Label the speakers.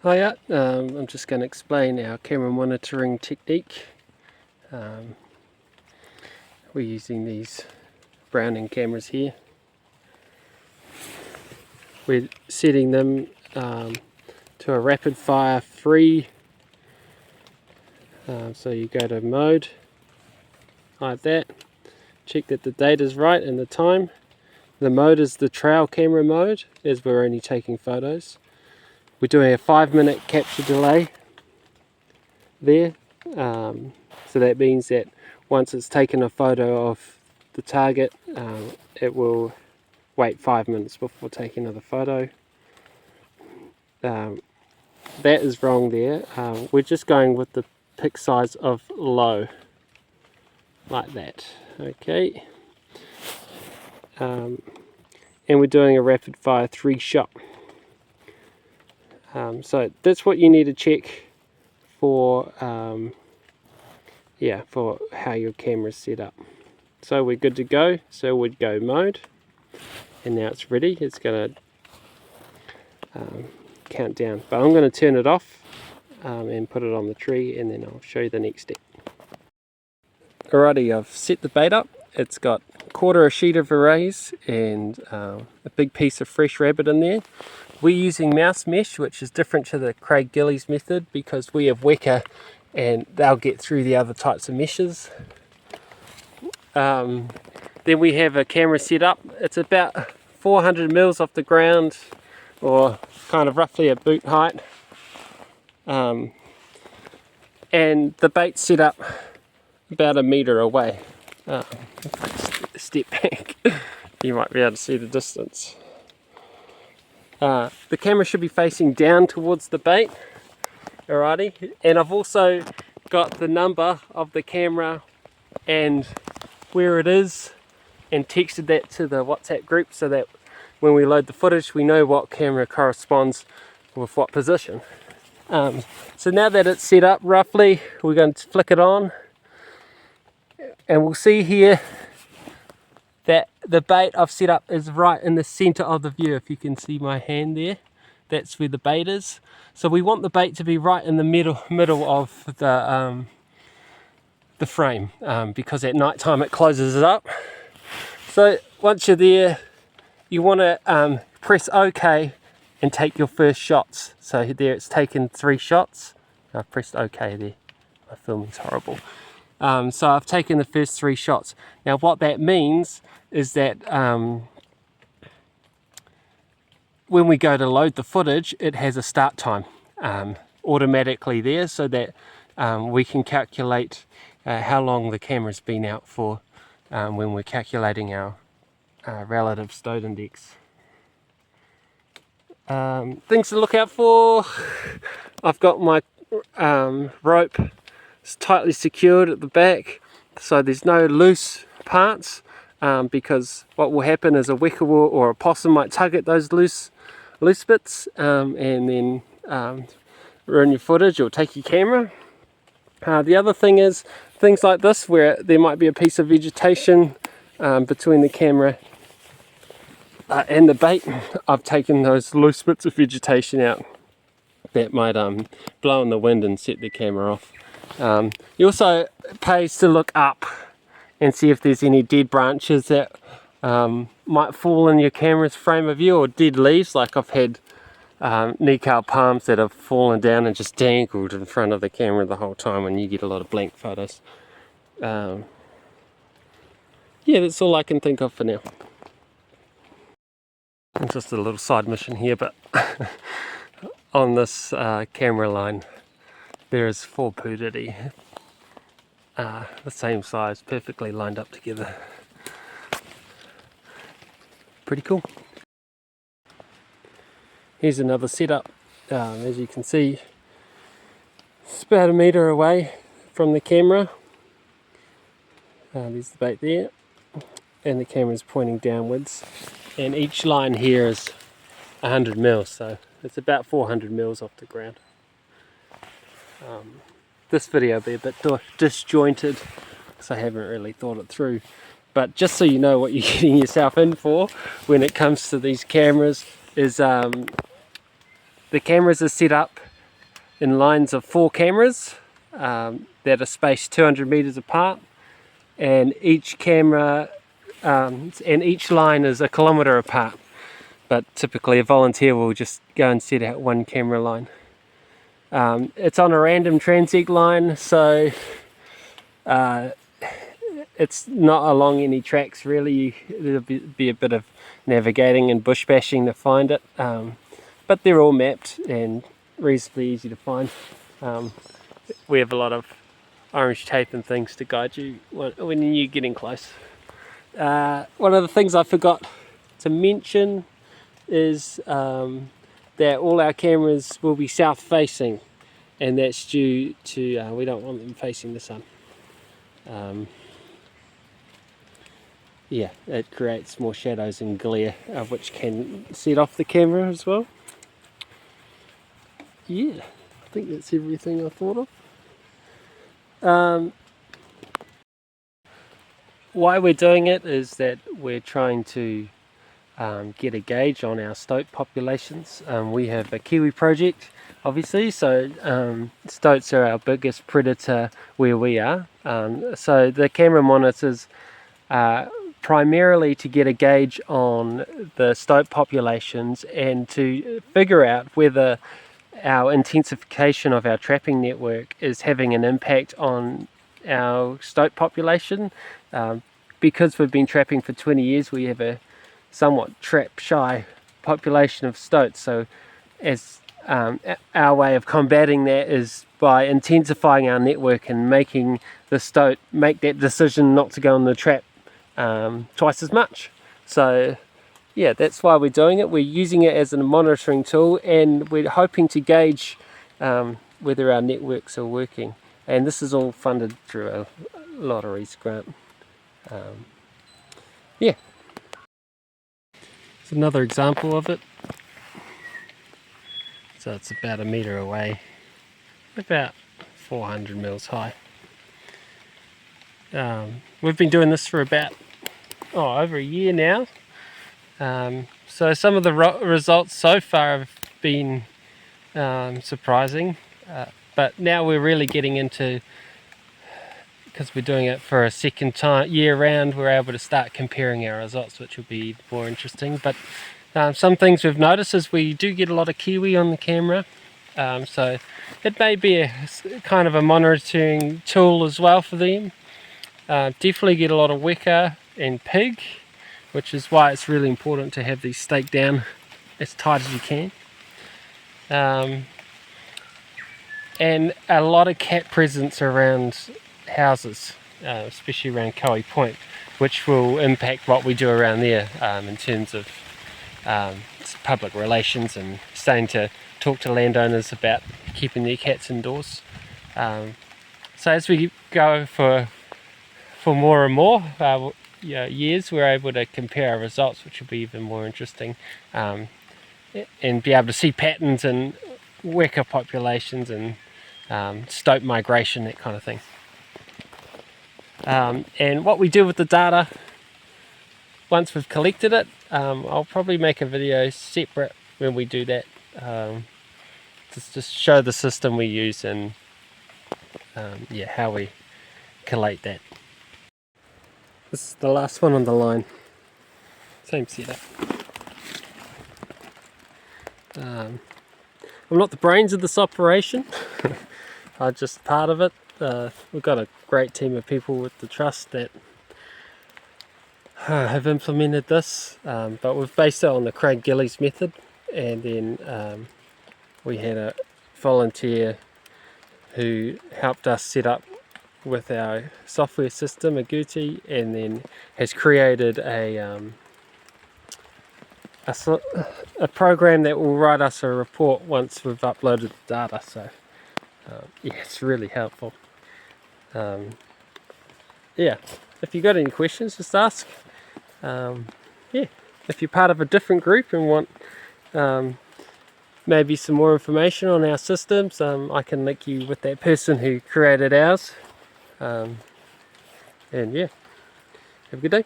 Speaker 1: Hiya, I'm just going to explain our camera monitoring technique. We're using these Browning cameras here. We're setting them to a rapid fire 3. So you go to mode, like that. Check that the date is right and the time. The mode is the trail camera mode, as we're only taking photos. We're doing a 5-minute capture delay there. So that means that once it's taken a photo of the target, it will wait 5 minutes before taking another photo. That is wrong there. We're just going with the pic size of low, like that. Okay. And we're doing a rapid fire 3 shot. So that's what you need to check for for how your camera's set up. So we're good to go. So we'd go mode, and now it's ready. It's going to count down, but I'm going to turn it off and put it on the tree, and then I'll show you the next step. Alrighty, I've set the bait up. It's got a sheet of arrays and a big piece of fresh rabbit in there. We're using mouse mesh, which is different to the Craig Gillies method because we have Weka and they'll get through the other types of meshes. Then we have a camera set up. It's about 400 mils off the ground, or kind of roughly at boot height. And the bait's set up about 1 meter away. Step back, you might be able to see the distance. The camera should be facing down towards the bait. Alrighty, and I've also got the number of the camera and where it is, and texted that to the WhatsApp group so that when we load the footage we know what camera corresponds with what position. So now that it's set up roughly, we're going to flick it on, and we'll see here that the bait I've set up is right in the center of the view. If you can see my hand there, that's where the bait is. So we want the bait to be right in the middle of the frame, because at night time it closes it up. So once you're there, you want to press OK and take your first shots. So there it's taken 3 shots. I've pressed OK there. My filming's horrible. So I've taken the first 3 shots. Now what that means is that when we go to load the footage, it has a start time automatically there, so that we can calculate how long the camera's been out for when we're calculating our relative stoat index. Things to look out for: I've got my rope tightly secured at the back, so there's no loose parts, because what will happen is a weka or a possum might tug at those loose bits and then ruin your footage or take your camera. The other thing is things like this, where there might be a piece of vegetation between the camera and the bait. I've taken those loose bits of vegetation out that might blow in the wind and set the camera off. It also pays to look up and see if there's any dead branches that might fall in your camera's frame of view, or dead leaves. Like I've had Nikau palms that have fallen down and just dangled in front of the camera the whole time, and you get a lot of blank photos. Yeah, that's all I can think of for now. And just a little side mission here, but on this camera line there is 4 purity, the same size, perfectly lined up together. Pretty cool. Here's another setup. As you can see, it's about 1 meter away from the camera. There's the bait there, and the camera's pointing downwards, and each line here is 100 mils, so it's about 400 mils off the ground. This video will be a bit disjointed because I haven't really thought it through, but just so you know what you're getting yourself in for when it comes to these cameras is the cameras are set up in lines of 4 cameras that are spaced 200 meters apart, and each camera and each line is 1 kilometer apart. But typically a volunteer will just go and set out 1 camera line. It's on a random transect line, so it's not along any tracks really. There'll be a bit of navigating and bush bashing to find it, but they're all mapped and reasonably easy to find. We have a lot of orange tape and things to guide you when you're getting close. One of the things I forgot to mention is that all our cameras will be south facing, and that's due to we don't want them facing the sun. Yeah, it creates more shadows and glare, which can set off the camera as well. Yeah, I think that's everything I thought of. Why we're doing it is that we're trying to get a gauge on our stoat populations. We have a kiwi project, obviously, so stoats are our biggest predator where we are. So the camera monitors primarily to get a gauge on the stoat populations and to figure out whether our intensification of our trapping network is having an impact on our stoat population. Because we've been trapping for 20 years, we have a somewhat trap shy population of stoats. So as our way of combating that is by intensifying our network and making the stoat make that decision not to go in the trap twice as much. So yeah, that's why we're doing it. We're using it as a monitoring tool, and we're hoping to gauge whether our networks are working. And this is all funded through a lotteries grant. Yeah, it's another example of it. So it's about 1 meter away, about 400 mils high. We've been doing this for about over a year now. So some of the results so far have been surprising, but now we're really getting into, because we're doing it for a second time year round, we're able to start comparing our results, which will be more interesting. But some things we've noticed is we do get a lot of kiwi on the camera, so it may be a kind of a monitoring tool as well for them. Definitely get a lot of weka and pig, which is why it's really important to have these staked down as tight as you can. And a lot of cat presence around houses, especially around Kaui Point, which will impact what we do around there in terms of public relations and starting to talk to landowners about keeping their cats indoors. So as we go for more and more years, we're able to compare our results, which will be even more interesting, and be able to see patterns in weka populations and stoat migration, that kind of thing. And what we do with the data once we've collected it, I'll probably make a video separate when we do that, just show the system we use and yeah, how we collate that. This is the last one on the line, same setup. I'm not the brains of this operation, I'm just part of it. We've got a great team of people with the trust that have implemented this, but we've based it on the Craig Gillies method, and then we had a volunteer who helped us set up with our software system, Agouti, and then has created a program that will write us a report once we've uploaded the data. So yeah, it's really helpful. Yeah, if you've got any questions, just ask. Yeah, if you're part of a different group and want maybe some more information on our systems, I can link you with that person who created ours. And yeah, have a good day.